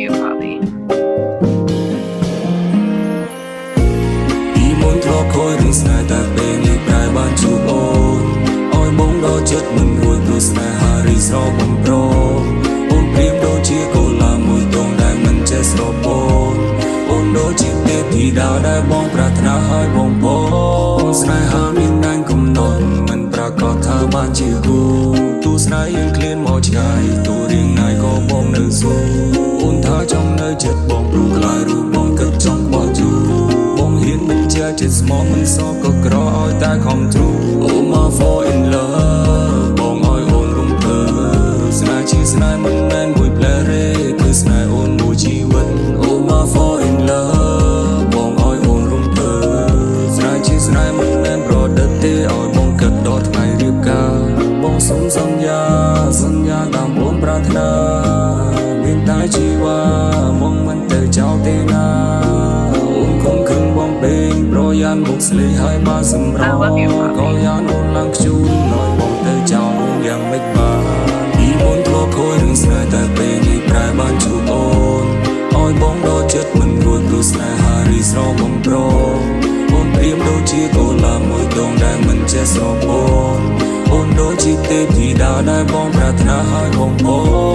you, Poppy. ពីមុនធ្លាប់ខូចរឿងស្នេហ៍តែពេលនេះប្រែបានជួបអូនឲ្យបងដល់ចិត្តមិនរួចព្រោះស្នេហារីស្របំប្រងអូនព្រៀមដូចជាកូឡាមួយដងដែលមិនចេះស្រពោនអូនដូចជាទេពធីតាដែលបងប្រាថ្នាឲ្យបងបងស្នេហាមានដែនកំណត់មិនប្រកាសថាបានជាគូទូស្នេហ៍យើងឃ្លានមកឆ្ងាយទូរៀងណាយក៏បងនៅសួរអូនថាចង់នៅចិត្តបងព្រោះខ្លាចរូបបងគិតចង់បោះជូរបងហ៊ានមិនជាចិត្តស្មោះមិនសោកក៏ក្រឲ្យតែខំទ្រូអូមក fall in love បងឲ្យអូនរំភើស្នេហ៍ជាស្នេហ៍មិនមែនមួយផ្លែរេគឺស្នេហ៍អូនមួយជីវិតអូមក fall in love បងឲ្យអូនរំភើស្នេហ៍ជាស្នេហ៍មិនមែនប្រឌិតទេឲ្យបងគិតដល់ថ្ងៃរៀបការបងសុំសន្យាតាមអូនប្រាថ្នាមានតែជីវ៉ាបងមិនទៅចោលទេណាអូនគង់ខឹងបងពេកប្រយ៉ានមកស្លេកឲ្យបានសម្រោក៏យ៉ាងអូនឡើងខ្ជូនឲ្យបងទៅចោលអូនយ៉ាងមិនបានពីមុនធ្លាប់ខូចរឿងស្នេហ៍តែពេលនេះប្រែបានជួបអូនឲ្យបងដល់ចិត្តមិនរួចព្រោះស្នេហារីស្របំប្រងអូនព្រៀមដូចជាកូឡាមួយដងដែលមិនចេះស្រពោនអូនដូចជាទេពធីតាដែលបងប្រាថ្នាឲ្យបងបង